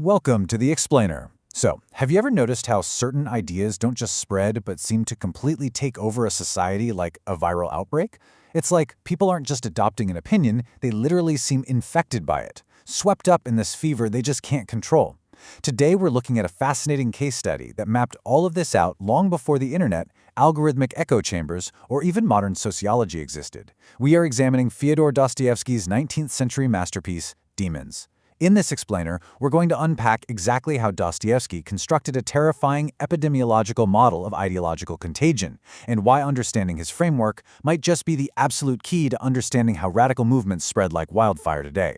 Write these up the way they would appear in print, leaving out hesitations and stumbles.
Welcome to The Explainer. So, have you ever noticed how certain ideas don't just spread but seem to completely take over a society like a viral outbreak? It's like people aren't just adopting an opinion, they literally seem infected by it, swept up in this fever they just can't control. Today we're looking at a fascinating case study that mapped all of this out long before the internet, algorithmic echo chambers, or even modern sociology existed. We are examining Fyodor Dostoevsky's 19th century masterpiece, Demons. In this explainer, we're going to unpack exactly how Dostoevsky constructed a terrifying epidemiological model of ideological contagion, and why understanding his framework might just be the absolute key to understanding how radical movements spread like wildfire today.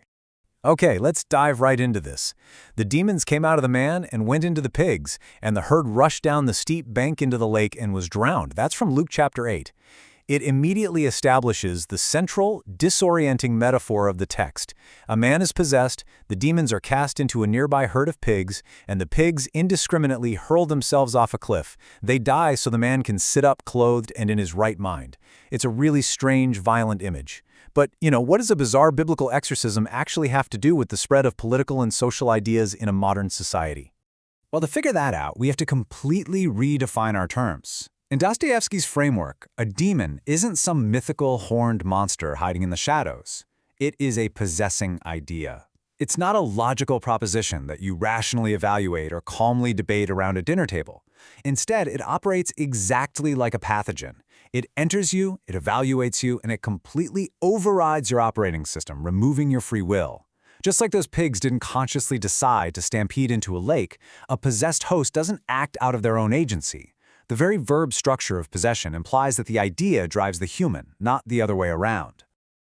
Okay, let's dive right into this. The demons came out of the man and went into the pigs, and the herd rushed down the steep bank into the lake and was drowned. That's from Luke chapter 8. It immediately establishes the central, disorienting metaphor of the text. A man is possessed, the demons are cast into a nearby herd of pigs, and the pigs indiscriminately hurl themselves off a cliff. They die so the man can sit up clothed and in his right mind. It's a really strange, violent image. But, what does a bizarre biblical exorcism actually have to do with the spread of political and social ideas in a modern society? Well, to figure that out, we have to completely redefine our terms. In Dostoevsky's framework, a demon isn't some mythical horned monster hiding in the shadows. It is a possessing idea. It's not a logical proposition that you rationally evaluate or calmly debate around a dinner table. Instead, it operates exactly like a pathogen. It enters you, it evaluates you, and it completely overrides your operating system, removing your free will. Just like those pigs didn't consciously decide to stampede into a lake, a possessed host doesn't act out of their own agency. The very verb structure of possession implies that the idea drives the human, not the other way around.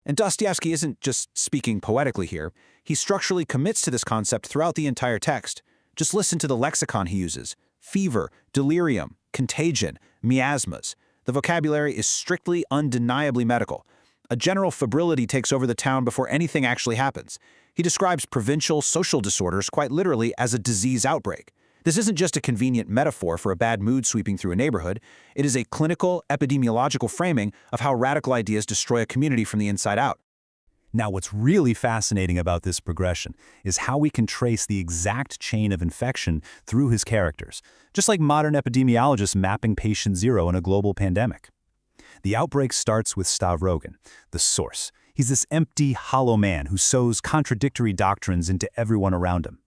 And Dostoevsky isn't just speaking poetically here. He structurally commits to this concept throughout the entire text. Just listen to the lexicon he uses: fever, delirium, contagion, miasmas. The vocabulary is strictly, undeniably medical. A general febrility takes over the town before anything actually happens. He describes provincial social disorders quite literally as a disease outbreak. This isn't just a convenient metaphor for a bad mood sweeping through a neighborhood. It is a clinical, epidemiological framing of how radical ideas destroy a community from the inside out. Now, what's really fascinating about this progression is how we can trace the exact chain of infection through his characters, just like modern epidemiologists mapping patient zero in a global pandemic. The outbreak starts with Stavrogan, the source. He's this empty, hollow man who sows contradictory doctrines into everyone around him.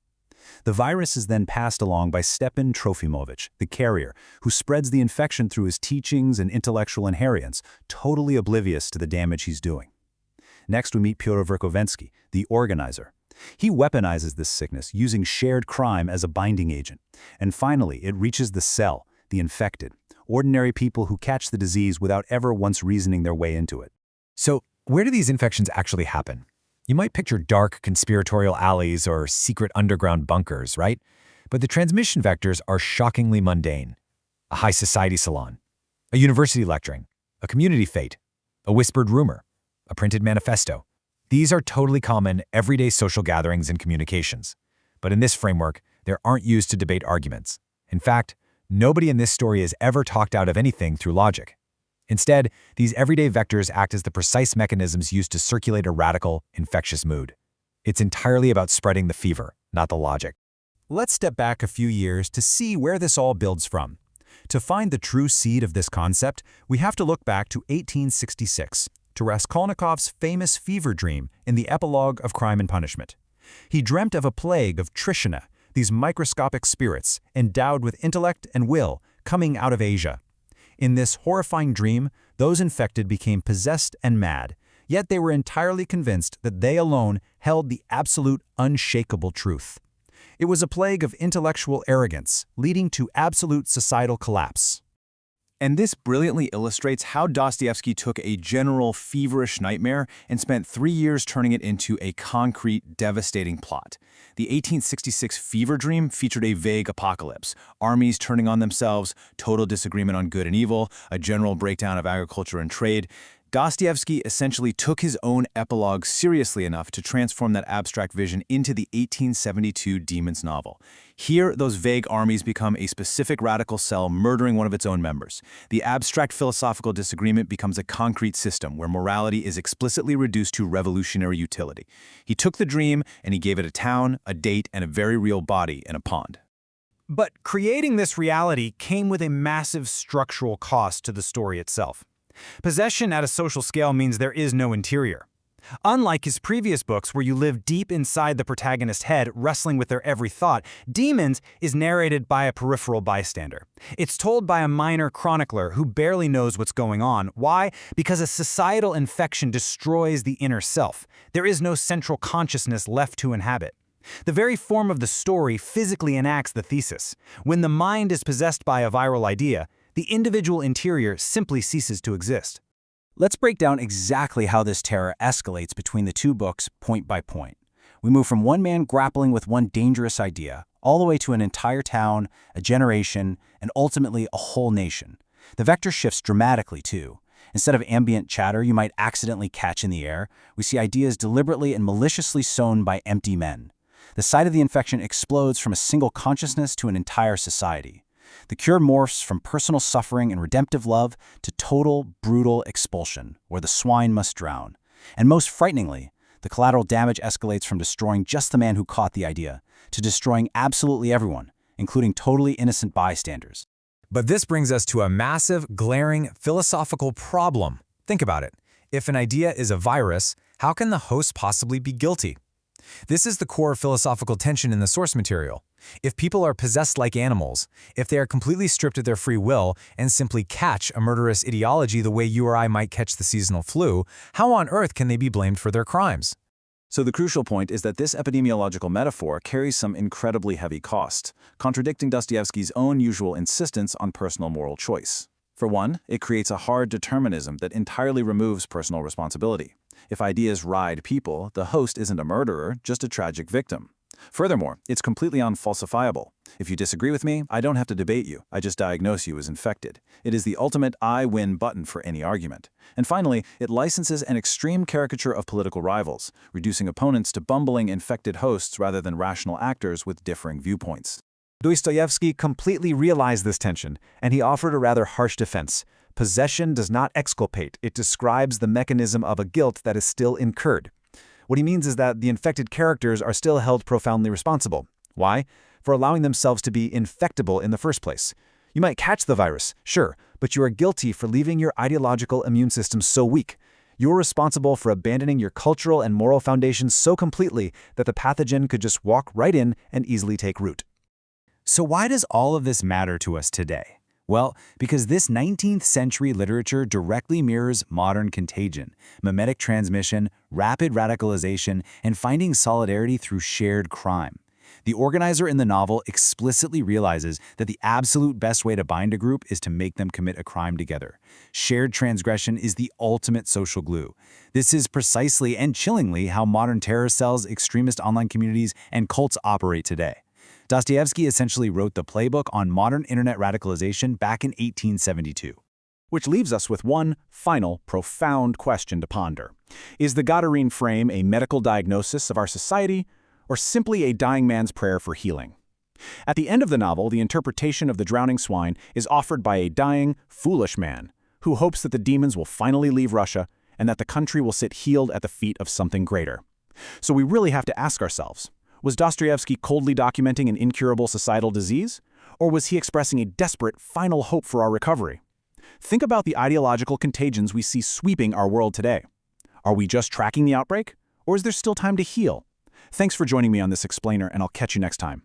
The virus is then passed along by Stepan Trofimovich, the carrier, who spreads the infection through his teachings and intellectual inheritance, totally oblivious to the damage he's doing. Next, we meet Pyotr Verkhovensky, the organizer. He weaponizes this sickness, using shared crime as a binding agent. And finally, it reaches the cell, the infected, ordinary people who catch the disease without ever once reasoning their way into it. So, where do these infections actually happen? You might picture dark conspiratorial alleys or secret underground bunkers, right? But the transmission vectors are shockingly mundane. A high society salon, a university lecturing, a community fete, a whispered rumor, a printed manifesto. These are totally common, everyday social gatherings and communications. But in this framework, they aren't used to debate arguments. In fact, nobody in this story is ever talked out of anything through logic. Instead, these everyday vectors act as the precise mechanisms used to circulate a radical, infectious mood. It's entirely about spreading the fever, not the logic. Let's step back a few years to see where this all builds from. To find the true seed of this concept, we have to look back to 1866, to Raskolnikov's famous fever dream in the epilogue of Crime and Punishment. He dreamt of a plague of Trishina, these microscopic spirits, endowed with intellect and will, coming out of Asia. In this horrifying dream, those infected became possessed and mad, yet they were entirely convinced that they alone held the absolute, unshakable truth. It was a plague of intellectual arrogance, leading to absolute societal collapse. And this brilliantly illustrates how Dostoevsky took a general feverish nightmare and spent 3 years turning it into a concrete, devastating plot. The 1866 fever dream featured a vague apocalypse, armies turning on themselves, total disagreement on good and evil, a general breakdown of agriculture and trade. Dostoevsky essentially took his own epilogue seriously enough to transform that abstract vision into the 1872 Demons novel. Here, those vague armies become a specific radical cell murdering one of its own members. The abstract philosophical disagreement becomes a concrete system where morality is explicitly reduced to revolutionary utility. He took the dream and he gave it a town, a date, and a very real body in a pond. But creating this reality came with a massive structural cost to the story itself. Possession at a social scale means there is no interior. Unlike his previous books where you live deep inside the protagonist's head, wrestling with their every thought, Demons is narrated by a peripheral bystander. It's told by a minor chronicler who barely knows what's going on. Why? Because a societal infection destroys the inner self. There is no central consciousness left to inhabit. The very form of the story physically enacts the thesis. When the mind is possessed by a viral idea, the individual interior simply ceases to exist. Let's break down exactly how this terror escalates between the two books point by point. We move from one man grappling with one dangerous idea, all the way to an entire town, a generation, and ultimately a whole nation. The vector shifts dramatically too. Instead of ambient chatter you might accidentally catch in the air, we see ideas deliberately and maliciously sown by empty men. The site of the infection explodes from a single consciousness to an entire society. The cure morphs from personal suffering and redemptive love to total, brutal expulsion, where the swine must drown. And most frighteningly, the collateral damage escalates from destroying just the man who caught the idea to destroying absolutely everyone, including totally innocent bystanders. But this brings us to a massive, glaring, philosophical problem. Think about it. If an idea is a virus, how can the host possibly be guilty? This is the core philosophical tension in the source material. If people are possessed like animals, if they are completely stripped of their free will and simply catch a murderous ideology the way you or I might catch the seasonal flu, how on earth can they be blamed for their crimes? So the crucial point is that this epidemiological metaphor carries some incredibly heavy cost, contradicting Dostoevsky's own usual insistence on personal moral choice. For one, it creates a hard determinism that entirely removes personal responsibility. If ideas ride people, the host isn't a murderer, just a tragic victim. Furthermore, it's completely unfalsifiable. If you disagree with me, I don't have to debate you. I just diagnose you as infected. It is the ultimate I win button for any argument. And finally, it licenses an extreme caricature of political rivals, reducing opponents to bumbling infected hosts rather than rational actors with differing viewpoints. Dostoevsky completely realized this tension, and he offered a rather harsh defense. Possession does not exculpate, it describes the mechanism of a guilt that is still incurred. What he means is that the infected characters are still held profoundly responsible. Why? For allowing themselves to be infectable in the first place. You might catch the virus, sure, but you are guilty for leaving your ideological immune system so weak. You're responsible for abandoning your cultural and moral foundations so completely that the pathogen could just walk right in and easily take root. So why does all of this matter to us today? Well, because this 19th century literature directly mirrors modern contagion, mimetic transmission, rapid radicalization, and finding solidarity through shared crime. The organizer in the novel explicitly realizes that the absolute best way to bind a group is to make them commit a crime together. Shared transgression is the ultimate social glue. This is precisely and chillingly how modern terror cells, extremist online communities, and cults operate today. Dostoevsky essentially wrote the playbook on modern internet radicalization back in 1872. Which leaves us with one final, profound question to ponder. Is the Gadarene frame a medical diagnosis of our society, or simply a dying man's prayer for healing? At the end of the novel, the interpretation of the drowning swine is offered by a dying, foolish man who hopes that the demons will finally leave Russia and that the country will sit healed at the feet of something greater. So we really have to ask ourselves, was Dostoevsky coldly documenting an incurable societal disease, or was he expressing a desperate final hope for our recovery? Think about the ideological contagions we see sweeping our world today. Are we just tracking the outbreak, or is there still time to heal? Thanks for joining me on this explainer, and I'll catch you next time.